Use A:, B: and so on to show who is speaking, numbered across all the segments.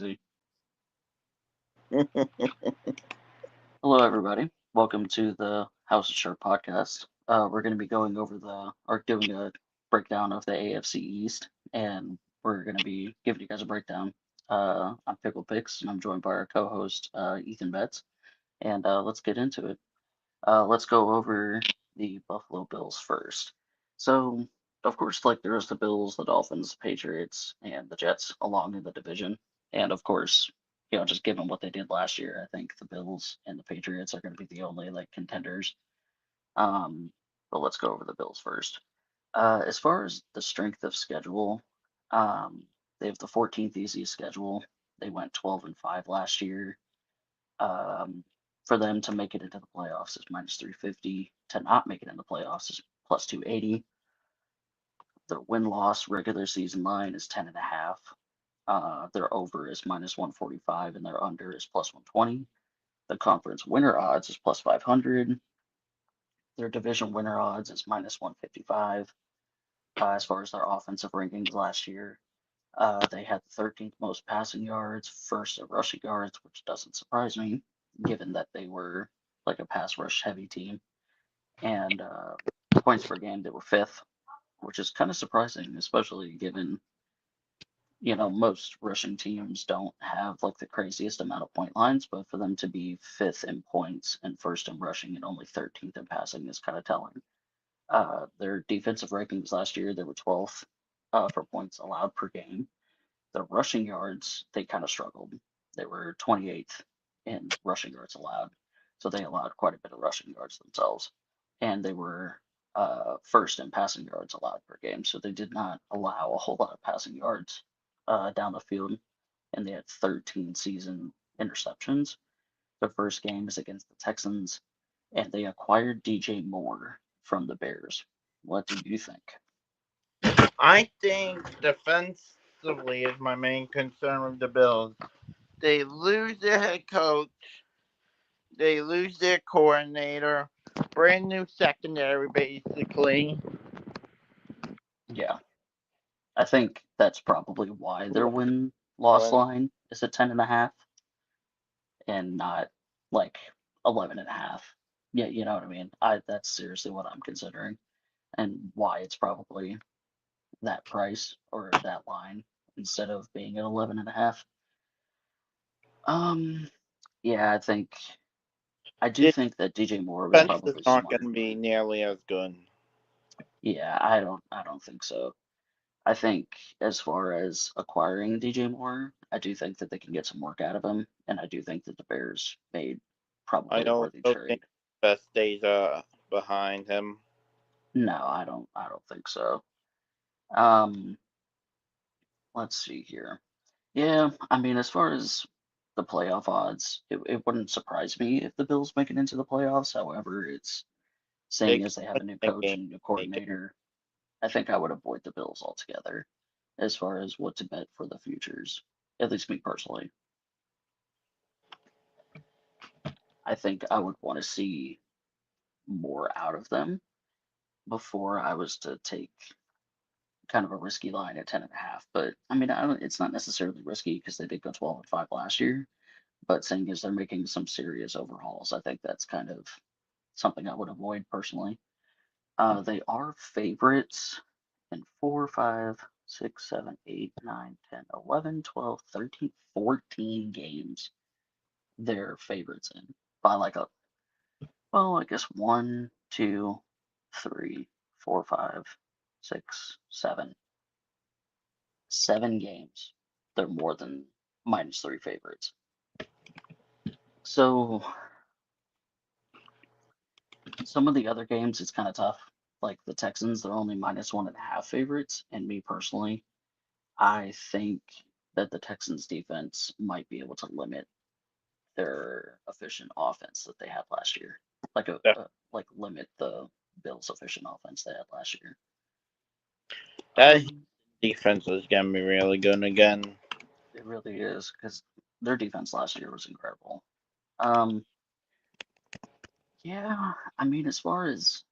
A: crazy. Hello, everybody. Welcome to the House of Sharp podcast. We're going to be going over or doing a breakdown of the AFC East, and we're going to be giving you guys a breakdown. I'm Pickle Picks, and I'm joined by our co-host Ethan Betts, and let's get into it. Let's go over the Buffalo Bills first. So, of course, like there's the Bills, the Dolphins, Patriots, and the Jets along in the division. And of course, just given what they did last year, I think the Bills and the Patriots are going to be the only like contenders. Um, but let's go over the Bills first. As far as the strength of schedule, um, they have the 14th easiest schedule. They went 12-5 last year. Um, for them to make it into the playoffs is minus 350. To not make it in the playoffs is plus 280. Their win loss regular season line is 10.5. Their over is minus 145 and their under is plus 120. The conference winner odds is plus 500. Their division winner odds is minus 155. As far as their offensive rankings last year, they had the 13th most passing yards, first at rushing yards, which doesn't surprise me, given that they were like a pass rush heavy team. And points per game, they were fifth, which is kind of surprising, especially given, most rushing teams don't have like the craziest amount of point lines, but for them to be fifth in points and first in rushing and only 13th in passing is kind of telling. Their defensive rankings last year, they were 12th for points allowed per game. The rushing yards, they kind of struggled. They were 28th in rushing yards allowed. So they allowed quite a bit of rushing yards themselves. And they were first in passing yards allowed per game. So they did not allow a whole lot of passing yards down the field. And they had 13 season interceptions. Their first game is against the Texans. And they acquired DJ Moore from the Bears. What do you think?
B: I think defensively is my main concern with the Bills. They lose their head coach, they lose their coordinator, brand new secondary basically.
A: Yeah. I think that's probably why their win loss line is at 10.5 and not like 11.5. Yeah, you know what I mean? That's seriously what I'm considering and why it's probably that price or that line instead of being at 11.5. Um, yeah, I do
B: Their
A: think that DJ Moore was
B: defense is
A: probably
B: not going
A: smart.
B: to be nearly as good.
A: Yeah, I don't think so. I think as far as acquiring DJ Moore, I do think that they can get some work out of him, and I do think that the Bears made
B: I
A: probably a
B: don't
A: worthy
B: think
A: trade.
B: best days are behind him.
A: No, I don't think so. Um, let's see here. Yeah, I mean, as far as the playoff odds, it wouldn't surprise me if the Bills make it into the playoffs. However, it's
B: They
A: seeing
B: can
A: as they have
B: win
A: a new
B: the
A: coach
B: game
A: and new
B: to make it.
A: coordinator, I think I would avoid the Bills altogether as far as what to bet for the futures. At least me personally. I think I would want to see more out of them before I was to take kind of a risky line at 10.5. But I mean, it's not necessarily risky because they did go 12-5 last year. But seeing as they're making some serious overhauls, I think that's kind of something I would avoid personally. They are favorites in 4, 5, 6, 7, 8, 9, 10, 11, 12, 13, 14 games. They're favorites in by like well, I guess one, two, three, four, 5, 6, 7, 7 games. They're more than minus three favorites. So some of the other games, it's kind of tough. Like the Texans, they're only minus 1.5 favorites. And me personally, I think that the Texans defense might be able to limit their efficient offense that they had last year. Like limit the Bills' efficient offense they had last year.
B: That
A: Um,
B: defense is going to be really good again.
A: it really is because their defense last year was incredible. Um, yeah, I mean, as far as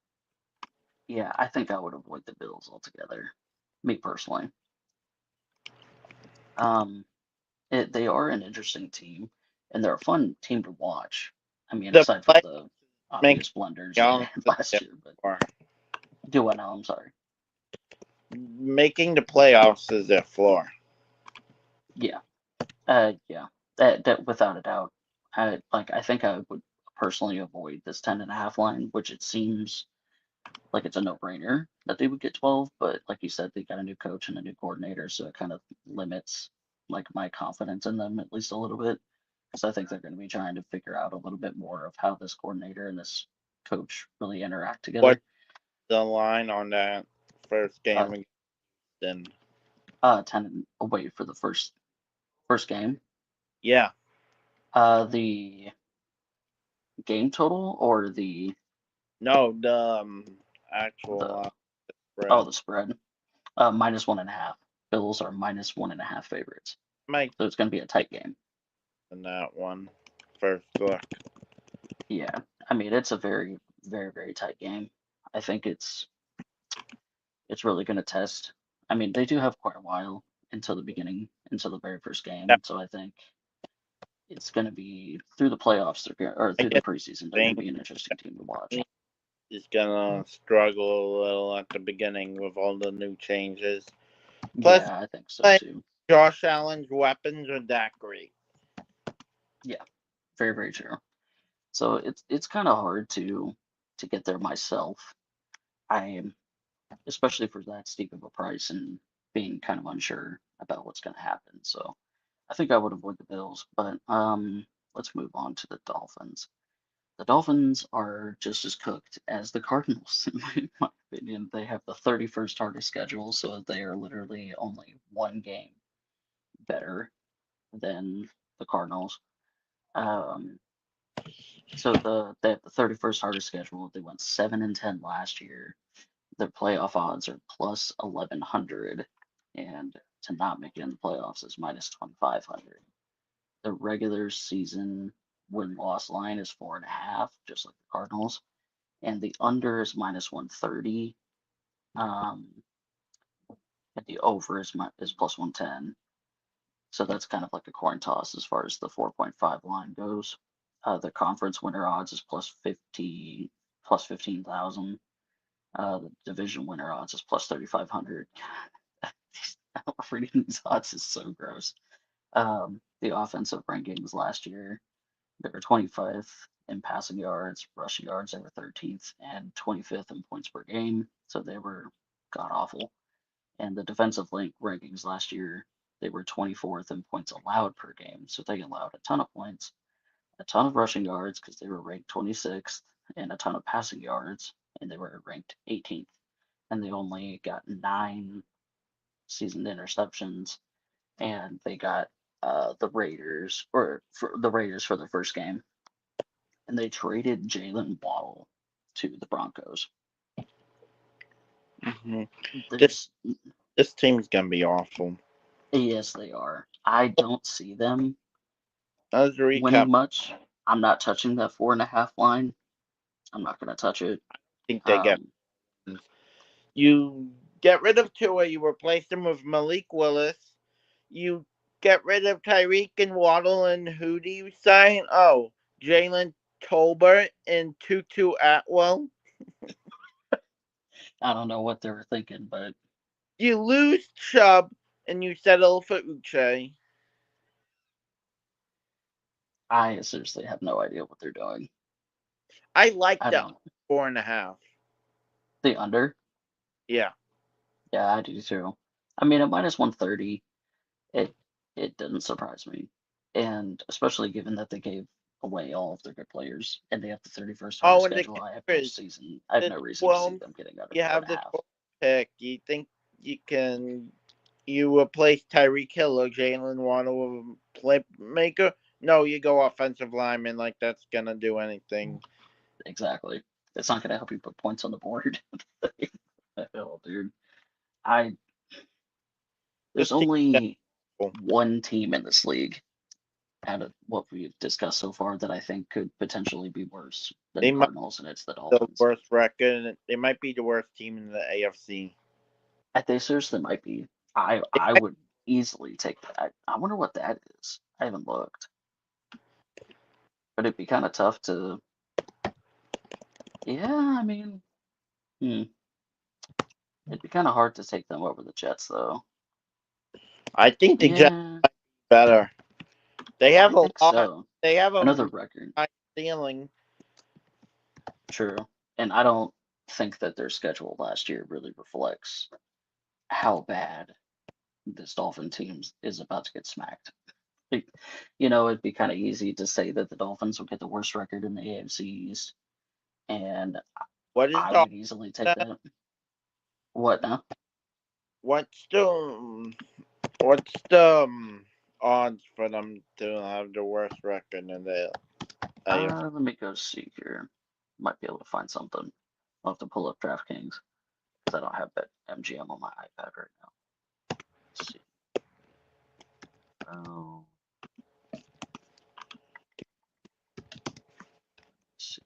A: yeah, I think I would avoid the Bills altogether. Me personally. Um, They are an interesting team, and they're a fun team to watch. I mean,
B: The
A: aside from
B: play
A: the
B: making
A: obvious blunders they
B: young
A: had last year, but
B: or
A: do what now? I'm sorry.
B: making the playoffs is their floor.
A: Yeah, yeah, that without a doubt. I think I would personally avoid this 10.5 line, which it seems like it's a no-brainer that they would get 12, but like you said, they got a new coach and a new coordinator, so it kind of limits like my confidence in them at least a little bit, because I think they're going to be trying to figure out a little bit more of how this coordinator and this coach really interact
B: What's
A: together.
B: the line on that first
A: Uh,
B: game against them?
A: 10 away for the first game.
B: Yeah.
A: The game total or
B: No, the
A: the
B: actual
A: oh,
B: spread.
A: the spread. -1.5. Bills are -1.5 favorites,
B: Might
A: so it's going to be a tight game.
B: in that one. First look.
A: Yeah, I mean it's a very, very, very tight game. I think it's really going to test. I mean they do have quite a while until the beginning, until the very first
B: Yeah,
A: game. So I think it's going to be through the playoffs, or
B: I
A: through the
B: can
A: preseason. They're going to
B: think
A: be an interesting team to watch.
B: is gonna struggle a little at the beginning with all the new changes. Plus,
A: Yeah, I think so
B: like,
A: too.
B: Josh Allen's weapons are that great.
A: Yeah, very, very true. So it's kind of hard to get there myself. I am, especially for that steep of a price and being kind of unsure about what's going to happen. So I think I would avoid the Bills, but let's move on to the Dolphins. The Dolphins are just as cooked as the Cardinals, in my opinion. They have the 31st hardest schedule, so they are literally only one game better than the Cardinals. Um, so they have the 31st hardest schedule. They went 7-10 last year. Their playoff odds are plus 1100, and to not make it in the playoffs is minus 2500. The regular season win loss line is 4.5, just like the Cardinals, and the under is minus 130. Um, and the over is plus 110. So that's kind of like a coin toss as far as the 4.5 line goes. The conference winner odds is plus 15,000. The division winner odds is plus 3,500. Reading these odds is so gross. The offensive rankings last year, they were 25th in passing yards, rushing yards, they were 13th, and 25th in points per game. So they were god awful. And the defensive rankings last year, they were 24th in points allowed per game. So they allowed a ton of points, a ton of rushing yards because they were ranked 26th, and a ton of passing yards, and they were ranked 18th. And they only got 9 seasoned interceptions, and they got the Raiders or for the Raiders for their first game, and they traded Jalen Waddle to the Broncos.
B: Hmm. This
A: There's
B: this team's gonna be awful.
A: Yes, they are. I don't see them
B: Let's recap.
A: winning much. I'm not touching that 4.5 line. I'm not gonna touch it.
B: I think they get.
A: Um,
B: You get rid of Tua. You replace him with Malik Willis. You get rid of Tyreek and Waddle, and who do you sign? Oh, Jalen Tolbert and Tutu Atwell.
A: I don't know what they were thinking, but
B: You lose Chubb and you settle for Uche.
A: I seriously have no idea what they're doing.
B: I like
A: I
B: the
A: don't.
B: 4.5.
A: The under?
B: Yeah.
A: Yeah, I do too. I mean, at minus 130, it it doesn't surprise me, and especially given that they gave away all of their good players, and they have the 31st hardest
B: Oh, and the
A: schedule.
B: kicker is
A: I have
B: the
A: no reason to see
B: 12th.
A: them getting under
B: You
A: four and
B: have
A: a
B: the
A: half.
B: 12th pick. You think you replace Tyreek Hill or Jalen Waddle with a playmaker? No, you go offensive lineman like that's gonna do anything.
A: Exactly. It's not going to help you put points on the board. Hell, dude. I There's
B: This team,
A: only one team in this league out of what we've discussed so far that I think could potentially be worse than
B: they
A: the
B: might
A: Cardinals, and it's the
B: be the
A: Dolphins.
B: worst record. They might be the worst team in the AFC.
A: They seriously might be. I
B: They
A: I
B: might
A: would. easily take that. I wonder what that is. I haven't looked, but it'd be kind of tough to. Yeah, I mean, hmm, it'd be kind of hard to take them over the Jets, though.
B: I think the Jets
A: Yeah,
B: are better. They
A: I
B: have a
A: think
B: lot.
A: so.
B: They have a
A: Another
B: really
A: record,
B: high ceiling.
A: true. And I don't think that their schedule last year really reflects how bad this Dolphin team is about to get smacked. Like, it'd be kind of easy to say that the Dolphins will get the worst record in the AFC East, and
B: What is
A: I
B: the
A: would easily take that. What now?
B: what's the what's the odds for them to have the worst record in the AFC?
A: Let me go see here. Might be able to find something. I'll have to pull up DraftKings because I don't have that MGM on my iPad right now. Let's see. Oh, let's see.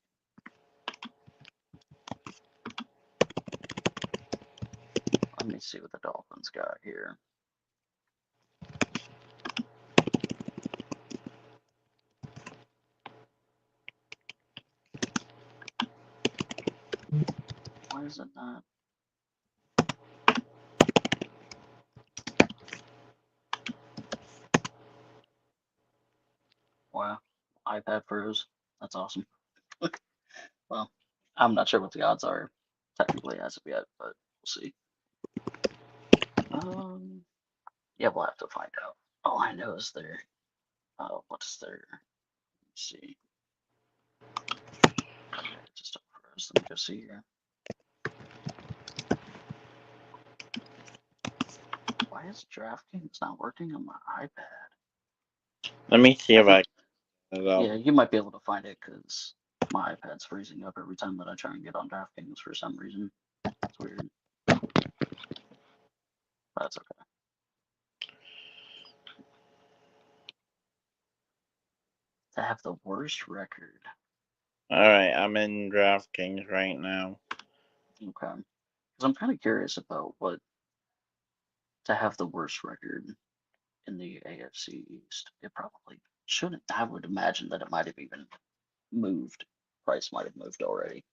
A: Let me see what the Dolphins got here. Why is it not? Wow, iPad froze. That's awesome. Well, I'm not sure what the odds are technically as of yet, but we'll see. Um, yeah, we'll have to find out. All I know is what's their, let's see. Okay, just froze. Let me go see here. Why is DraftKings not working on my iPad?
B: Let me see
A: I
B: if
A: think,
B: I can it up.
A: yeah, you might be able to find it because my iPad's freezing up every time that I try and get on DraftKings for some reason. It's weird. That's okay. To have the worst record.
B: All right, I'm in DraftKings right now.
A: Okay. Because I'm kind of curious about what to have the worst record in the AFC East. It probably shouldn't. I would imagine that it might have even moved. Price might have moved already.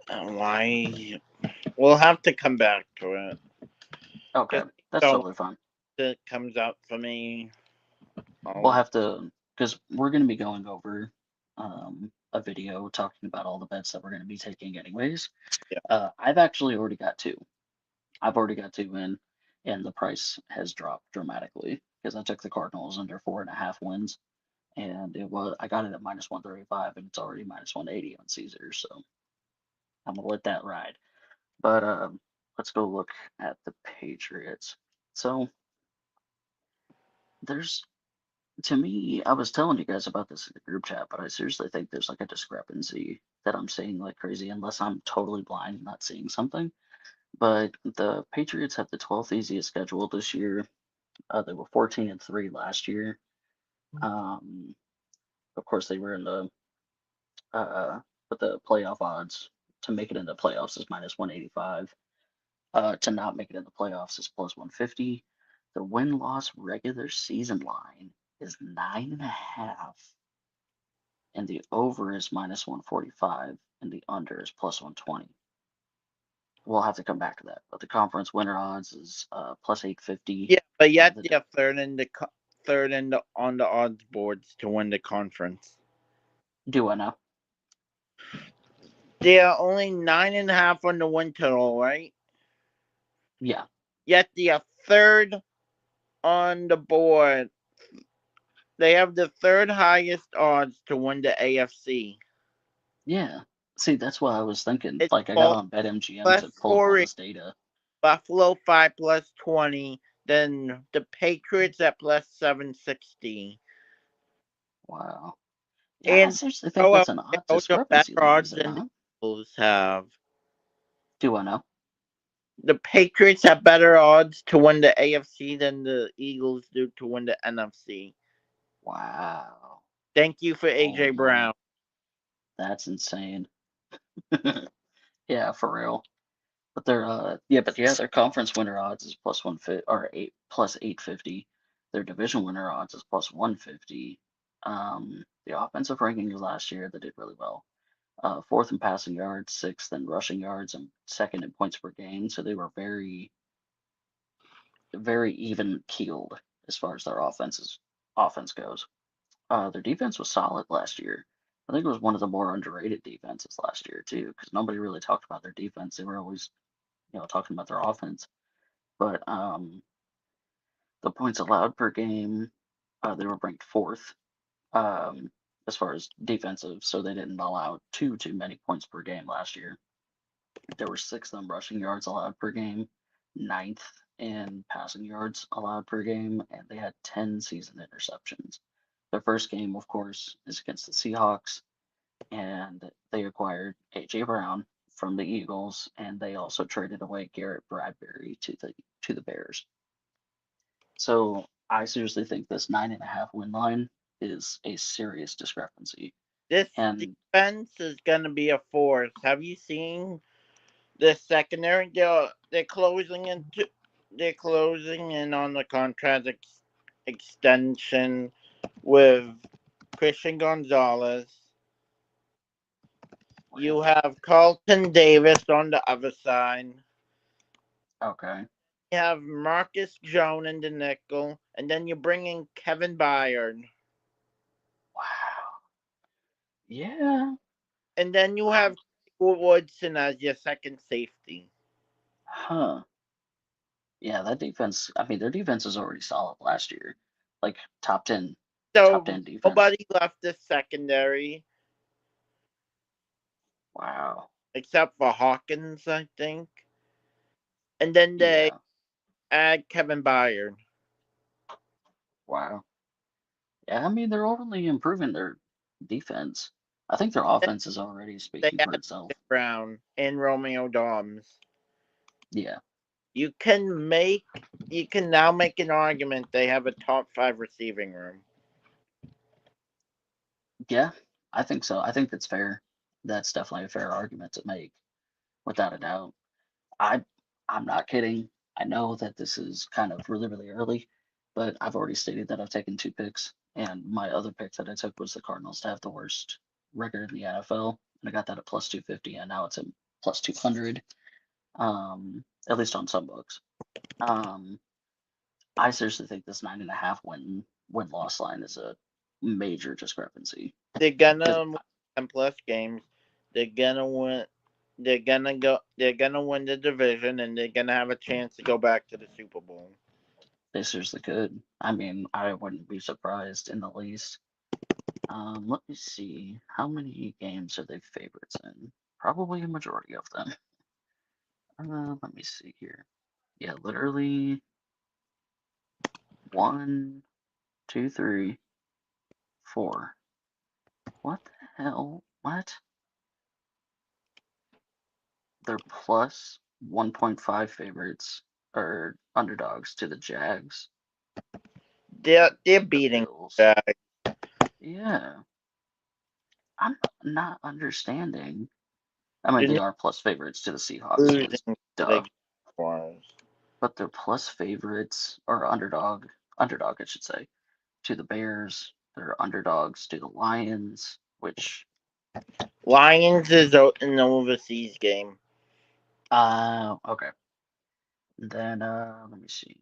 B: Why? We'll have to come back to it.
A: Okay,
B: Just
A: that's
B: so
A: totally fine.
B: it comes up for me.
A: We'll
B: I'll,
A: have to, because we're going to be going over a video talking about all the bets that we're going to be taking anyways.
B: yeah.
A: I've actually already got two. I've already got two in, and the price has dropped dramatically because I took the Cardinals under 4.5 wins, and I got it at -135, and it's already -180 on Caesar, so I'm gonna let that ride. But let's go look at the Patriots. So there's to me, I was telling you guys about this in the group chat, but I seriously think there's like a discrepancy that I'm seeing like crazy, unless I'm totally blind and not seeing something. But the Patriots have the 12th easiest schedule this year. They were 14-3 last year. Um, of course, they were in uh, but the playoff odds to make it in the playoffs is -185. To not make it in the playoffs is +150. The win-loss regular season line is 9.5, and the over is -145, and the under is +120. We'll have to come back to that, but the conference winner odds is +850.
B: Yeah, but yet
A: The
B: they're third in the on the odds boards to win the conference.
A: do I know?
B: They are only 9.5 on the win total, right?
A: Yeah,
B: Yet they are third on the board. They have the third highest odds to win the AFC.
A: yeah. See, that's what I was thinking.
B: It's
A: Like, I got
B: Baltimore
A: on BetMGM
B: plus
A: to pull up all
B: 40,
A: this data.
B: Buffalo 5 plus 20, then the Patriots at plus 760.
A: Wow. Yeah, I
B: And
A: seriously think
B: however,
A: that's an
B: they
A: odd
B: also better
A: discrepancy, though, is
B: odds
A: it
B: than the
A: not?
B: Eagles have.
A: Do I know?
B: The Patriots have better odds to win the AFC than the Eagles do to win the NFC.
A: Wow.
B: Thank you for
A: Oh
B: AJ
A: my.
B: Brown.
A: That's insane. Yeah, for real. But their conference winner odds is plus 150 or eight plus 850. Their division winner odds is plus 150. The offensive rankings last year they did really well. Fourth in passing yards, sixth in rushing yards, and second in points per game. So they were very even keeled as far as their offense goes. Their defense was solid last year. I think it was one of the more underrated defenses last year too, because nobody really talked about their defense. They were always, talking about their offense. But the points allowed per game, they were ranked fourth um, as far as defensive, so they didn't allow too many points per game last year. There were sixth in rushing yards allowed per game, ninth in passing yards allowed per game, and they had 10 season interceptions. Their first game, of course, is against the Seahawks, and they acquired AJ Brown from the Eagles, and they also traded away Garrett Bradbury to the Bears. So I seriously think this 9.5 win line is a serious discrepancy.
B: This
A: And
B: defense is going to be a force. Have you seen the secondary? They're closing in on the contract extension with Christian Gonzalez. You
A: really,
B: have Carlton Davis on the other side.
A: okay,
B: You have Marcus Jones in the nickel, and then you bring in Kevin Byard,
A: wow, yeah,
B: and then you
A: I'm,
B: have Woodson as your second safety.
A: huh, yeah, that defense. I mean, their defense was already solid last year, like top ten, top
B: So
A: 10 defense.
B: nobody left the secondary
A: Wow,
B: except for Hawkins, I think. And then they
A: yeah,
B: add Kevin Byard.
A: wow, yeah. I mean, they're only improving their defense. I think their
B: Then
A: offense is already
B: they
A: speaking for
B: add
A: itself.
B: Brown and Romeo Dobbs.
A: Yeah,
B: You can make you can now make an argument they have a top five receiving room.
A: yeah, I think so. I think that's fair. That's definitely a fair argument to make, without a doubt. I I'm not kidding. I know that this is kind of really early, but I've already stated that I've taken two picks, and my other pick that I took was the Cardinals to have the worst record in the NFL, and I got that at plus 250, and now it's at plus 200. At least on some books. Um, I seriously think this 9.5 win loss line is a major discrepancy
B: They're
A: because
B: gonna win 10 plus games. They're gonna win. They're gonna win the division, and they're gonna have a chance to go back to the Super Bowl.
A: they seriously could. I mean, I wouldn't be surprised in the least. Let me see. How many games are they favorites in? Probably a majority of them. Let me see here. Yeah, literally one, two, three, four. What the hell? What? They're plus 1.5 favorites or underdogs to the Jags,
B: They're
A: the
B: beating
A: Bills.
B: the
A: Yeah, I'm not understanding. I mean,
B: They're
A: they
B: not
A: are plus favorites to the Seahawks
B: losing
A: because
B: to the
A: duh.
B: Jaguars.
A: But they're plus favorites or underdog, I should say, to the Bears. They're underdogs to the Lions, which
B: Lions is an overseas game.
A: okay. Then let me see.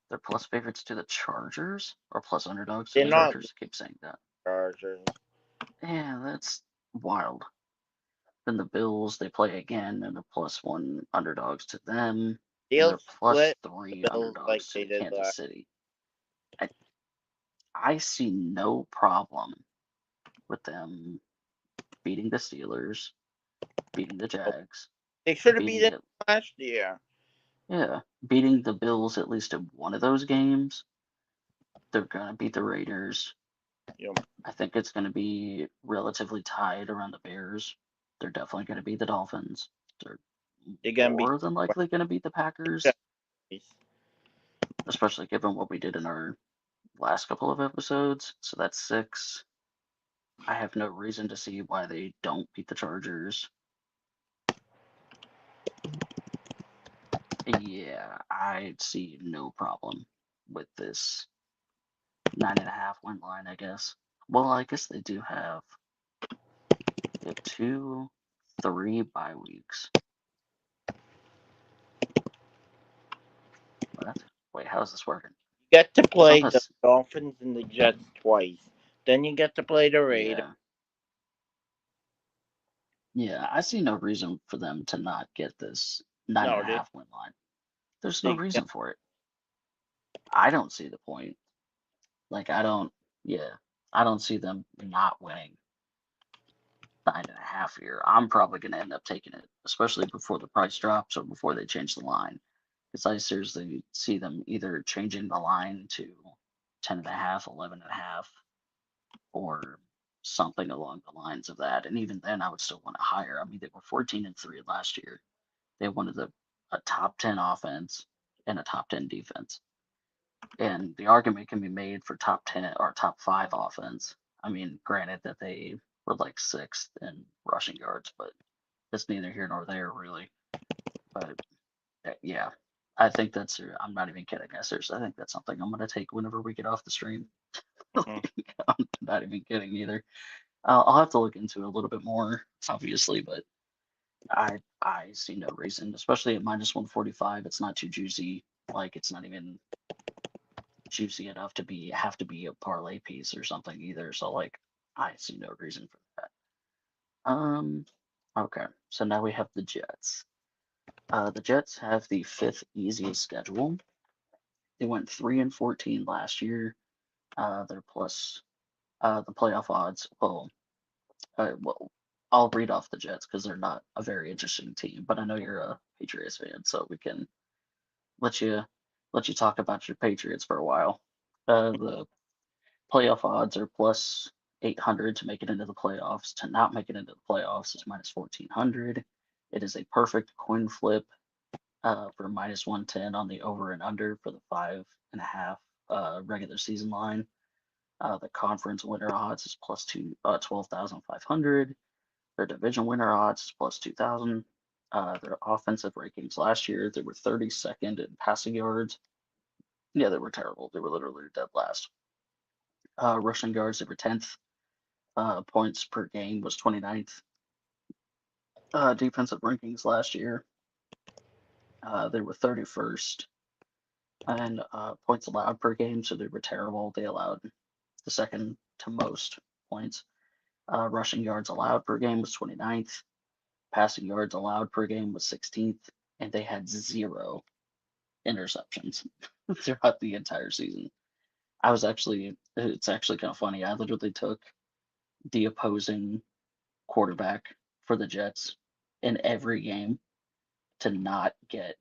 A: They're plus favorites to the Chargers or plus underdogs to
B: They're
A: the
B: not
A: Chargers. I keep saying that.
B: Chargers.
A: Yeah, that's wild. Then the Bills, they play again and they're plus one underdogs to them. And
B: They'll
A: they're plus
B: split
A: three
B: the Bills like
A: underdogs to
B: they
A: the
B: did
A: Kansas
B: last.
A: City. I I see no problem with them beating the Steelers, beating the Jags,
B: They should have beat
A: beating
B: them
A: it.
B: last year.
A: Yeah, beating the Bills at least in one of those games. They're gonna beat the Raiders.
B: You know,
A: I think it's gonna be relatively tied around the Bears. They're definitely gonna beat the Dolphins. They're
B: they're gonna be
A: more than likely gonna beat the Packers, especially given what we did in our last couple of episodes, so that's 6. I have no reason to see why they don't beat the Chargers. Yeah, I see no problem with this 9.5 win line, I guess. Well, I guess they do have 2, 3 bye weeks. What? Wait, how's this working?
B: You get to
A: I thought
B: play the
A: this.
B: Dolphins and the Jets twice. Then you get to play the Raiders.
A: Yeah, yeah. I see no reason for them to not get this nine and
B: No,
A: a half win line. There's no
B: they
A: reason for it. I don't see the point. Like, I don't. Yeah, I don't see them not winning 9.5 here. I'm probably going to end up taking it, especially before the price drops or before they change the line. Because I seriously see them either changing the line to 10.5, 11.5, or something along the lines of that. And even then, I would still want it higher. I mean, they were 14-3 last year. They wanted a top 10 offense and a top 10 defense. And the argument can be made for top 10 or top 5 offense. I mean, granted that they were like 6th in rushing yards, but that's neither here nor there, really. But yeah, I think that's, I'm not even kidding. I think that's something I'm going to take whenever we get off the stream.
B: Mhm.
A: I'm not even kidding either. I'll have to look into it a little bit more, obviously, but I see no reason, especially at -145. It's not too juicy. Like, it's not even juicy enough to have to be a parlay piece or something either. So like, I see no reason for that. Okay. So now we have the Jets. The Jets have the 5th easiest schedule. They went 3-14 last year. They're plus the playoff odds. Well, I'll read off the Jets because they're not a very interesting team. But I know you're a Patriots fan, so we can let you talk about your Patriots for a while. The playoff odds are plus 800 to make it into the playoffs. To not make it into the playoffs is minus 1400. It is a perfect coin flip for minus 110 on the over and under for the 5.5 regular season line. The conference winner odds is plus 12,500. Their division winner odds is plus 2,000. Their offensive rankings last year, they were 32nd in passing yards. Yeah, they were terrible. They were literally dead last. Rushing yards, they were 10th. Points per game was 29th. Defensive rankings last year, they were 31st. And points allowed per game, so they were terrible. They allowed the second to most points. Rushing yards allowed per game was 29th. Passing yards allowed per game was 16th. And they had 0 interceptions throughout the entire season. It's actually kind of funny. I literally took the opposing quarterback for the Jets in every game to not get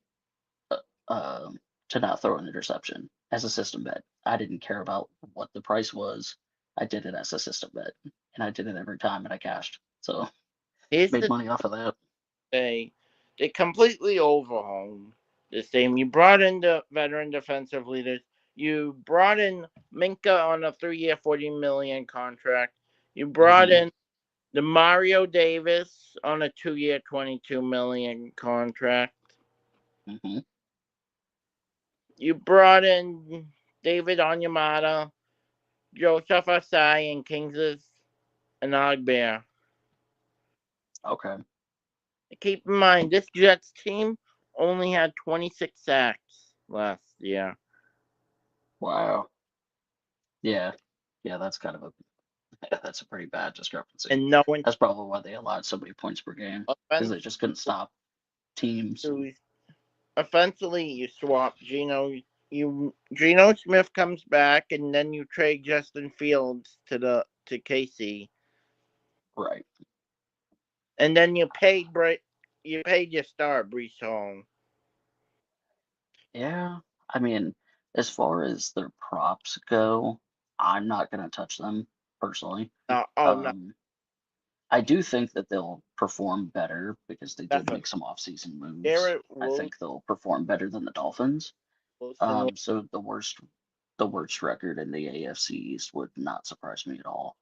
A: uh, to not throw an interception as a system bet. I didn't care about what the price was. I did it as a system bet, and I did it every time, and I cashed. So
B: Here's
A: made
B: the
A: money off of that.
B: they completely overhauled this team. You brought in the veteran defensive leaders. You brought in Minka on a 3-year, $40 million contract. You brought
A: Hmm.
B: in the Mario Davis on a 2-year, $22 million contract.
A: Hmm.
B: You brought in David Onyemata, Joseph Asai, and Kingsley Anagbear.
A: Okay.
B: Keep in mind, this Jets team only had 26 sacks last year.
A: Wow. Yeah. Yeah. That's kind of a that's a pretty bad discrepancy.
B: And no one
A: That's probably why they allowed so many points per game because they just couldn't stop teams.
B: offensively, you swap Geno Smith comes back, and then you trade Justin Fields to KC,
A: Right.
B: and then you paid your star Brees Hall.
A: Yeah. I mean, as far as their props go, I'm not gonna touch them personally.
B: Oh no,
A: Um, I do think that they'll perform better because they did make
B: definitely.
A: some off-season moves.
B: Garrett
A: I think they'll perform better than the Dolphins.
B: Wilson.
A: So the worst. the worst record in the AFC East would not surprise me at all.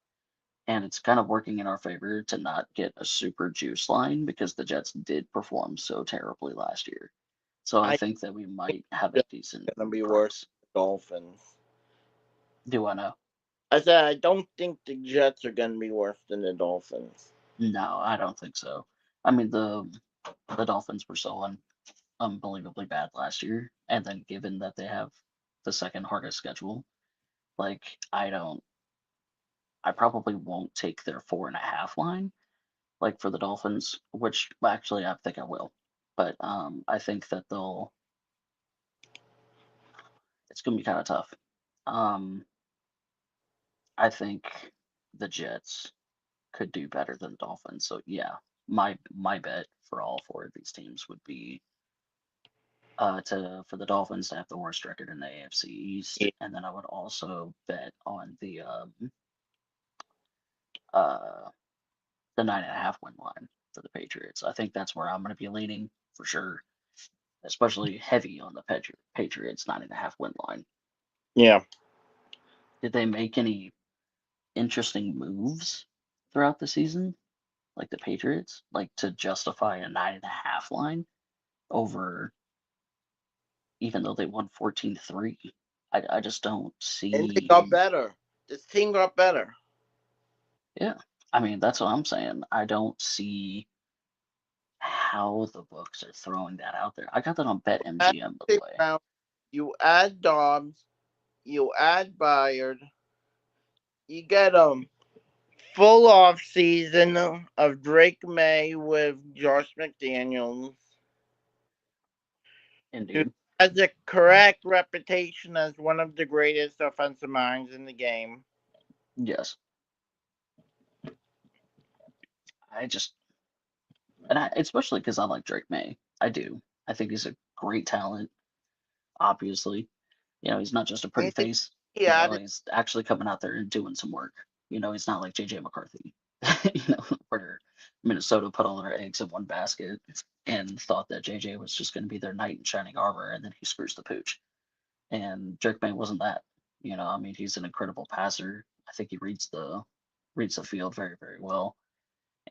A: And it's kind of working in our favor to not get a super juice line because the Jets did perform so terribly last year. So I
B: I
A: think that we
B: think
A: might have a
B: it's
A: decent
B: gonna be worse
A: price.
B: than the Dolphins.
A: Do I know?
B: I said I don't think the Jets are gonna be worse than the Dolphins.
A: No, I don't think so. I mean the Dolphins were so unbelievably bad last year, and then given that they have the second hardest schedule, like I probably won't take their 4.5 line, like for the Dolphins, which actually I think I will. But I think that it's gonna be kind of tough. Um, I think the Jets could do better than the Dolphins. So yeah, my bet for all four of these teams would be to for the Dolphins to have the worst record in the AFC East,
B: Yeah.
A: and then I would also bet on uh the 9.5 win line for the Patriots. I think that's where I'm going to be leaning for sure, especially heavy on the Patriots 9.5 win line.
B: Yeah.
A: Did they make any interesting moves throughout the season, like the Patriots, like to justify a 9.5 line over, even though they won 14-3? I just don't
B: And they got
A: see.
B: better. This team got better.
A: Yeah, I mean that's what I'm saying. I don't see how the books are throwing that out there. I got that on
B: Add
A: BetMGM, by the
B: six
A: way.
B: rounds, you add Dobbs, you add Bayard, you get a full off season of Drake May with Josh McDaniels, who
A: Indeed.
B: has the correct reputation as one of the greatest offensive minds in the game.
A: Yes. I just, and I, especially because I like Drake May. I do. I think he's a great talent, obviously. He's not just a pretty
B: And
A: face.
B: he added,
A: He's actually coming out there and doing some work. He's not like JJ McCarthy, where Minnesota put all their eggs in one basket and thought that JJ was just going to be their knight in shining armor, and then he screws the pooch. And Drake May wasn't that. I mean, he's an incredible passer. I think he reads the field very, very well,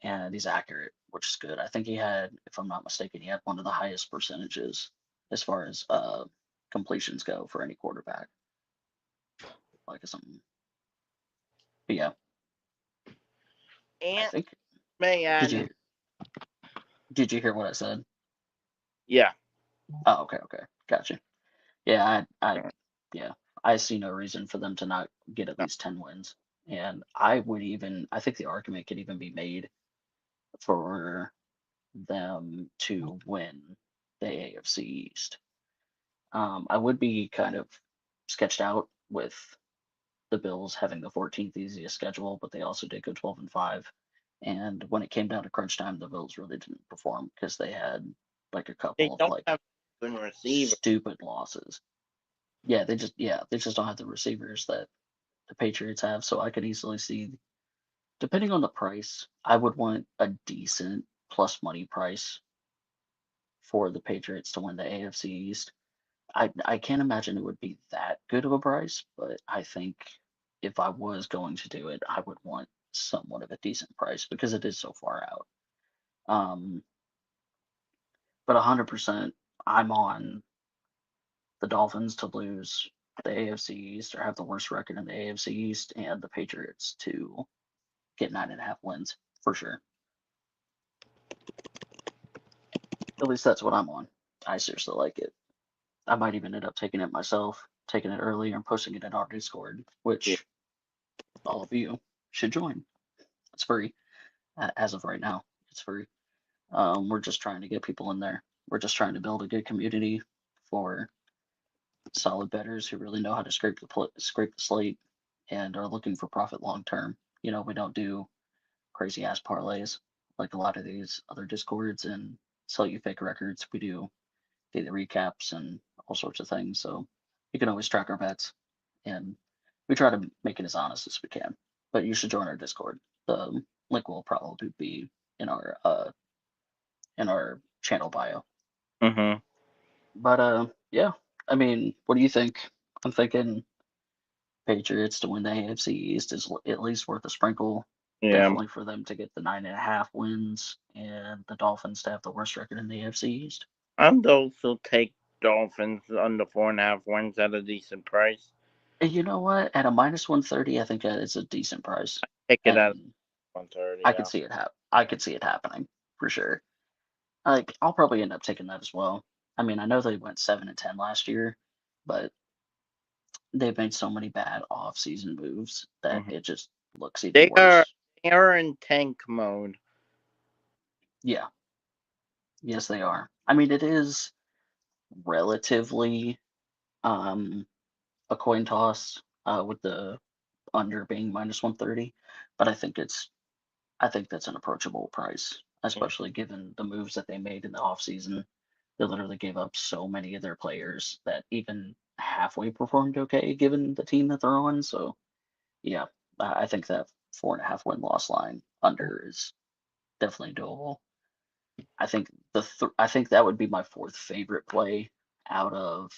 A: and he's accurate, which is good. I think he had, if I'm not mistaken, he had one of the highest percentages as far as completions go for any quarterback, like something. But yeah, I
B: and
A: think
B: May
A: did
B: added,
A: you did you hear what I said?
B: yeah.
A: Oh, okay, okay, gotcha. Yeah, yeah, I see no reason for them to not get at least 10 wins, and I think the argument could even be made for them to win the AFC East. I would be kind of sketched out with the Bills having the 14th easiest schedule, but they also did go 12-5. And when it came down to crunch time, the Bills really didn't perform because they had like a
B: They
A: couple of
B: don't
A: like
B: have a good receiver.
A: stupid losses. Yeah, they just don't have the receivers that the Patriots have. So I could easily see, depending on the price, I would want a decent plus money price for the Patriots to win the AFC East. I can't imagine it would be that good of a price, but I think if I was going to do it, I would want somewhat of a decent price because it is so far out. Um, but 100%, I'm on the Dolphins to lose the AFC East or have the worst record in the AFC East, and the Patriots to get 9.5 wins for sure. At least that's what I'm on. I seriously like it. I might even end up taking it myself, taking it early and posting it in our Discord,
B: Yeah.
A: which all of you should join. It's free as of right now. It's free. We're just trying to get people in there. We're just trying to build a good community for solid bettors who really know how to scrape the slate and are looking for profit long term. We don't do crazy ass parlays like a lot of these other discords and sell you fake records. We do daily recaps and all sorts of things. So you can always track our bets, and we try to make it as honest as we can. But you should join our Discord. The link will probably be in our channel bio.
B: Mm-hmm.
A: But yeah, I mean, what do you think? I'm thinking. Patriots to win the AFC East is at least worth a sprinkle.
B: Yeah,
A: Definitely for them to get the 9.5 wins, and the Dolphins to have the worst record in the AFC East.
B: I'd also take Dolphins under 4.5 wins at a decent price.
A: And you know what? At a -130, I think that is a decent price,
B: Take it at
A: and
B: 130.
A: I
B: Yeah.
A: could see it I could see it happening for sure. Like I'll probably end up taking that as well. I mean, I know they went 7-10 last year, but they've made so many bad off-season moves that
B: Mhm.
A: it just looks even
B: They are
A: worse.
B: they are in tank mode.
A: Yeah, yes, they are. I mean, it is relatively um, a coin toss with the under being -130, but I think that's an approachable price,
B: Yeah.
A: especially given the moves that they made in the offseason. They literally gave up so many of their players that even halfway performed okay given the team that they're on. So yeah, I think that 4.5 win loss line under is definitely doable. I think I think that would be my fourth favorite play out of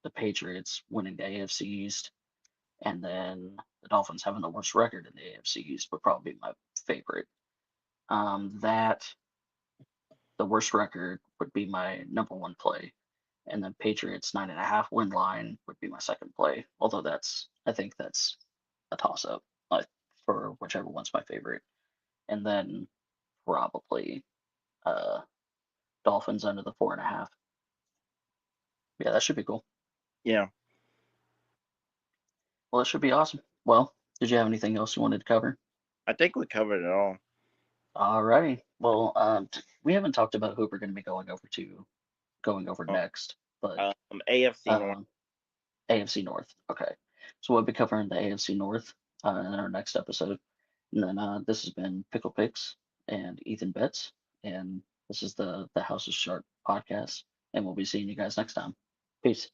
A: the Patriots winning the AFC East, and then the Dolphins having the worst record in the AFC East would probably be my favorite. That the worst record would be my number one play, and then Patriots 9.5 win line would be my second play. Although I think that's a toss up for whichever one's my favorite, and then probably uh, Dolphins under the 4.5. Yeah, that should be cool.
B: Yeah.
A: Well, that should be awesome. Well, did you have anything else you wanted to cover?
B: I think we covered it all.
A: Alrighty. Well, we haven't talked about who we're going to be going over next, but
B: AFC North.
A: um, AFC North. Okay. So we'll be covering the AFC North in our next episode. And then this has been Pickle Picks and Ethan Betts, and this is the House of Sharp podcast, and we'll be seeing you guys next time. Peace.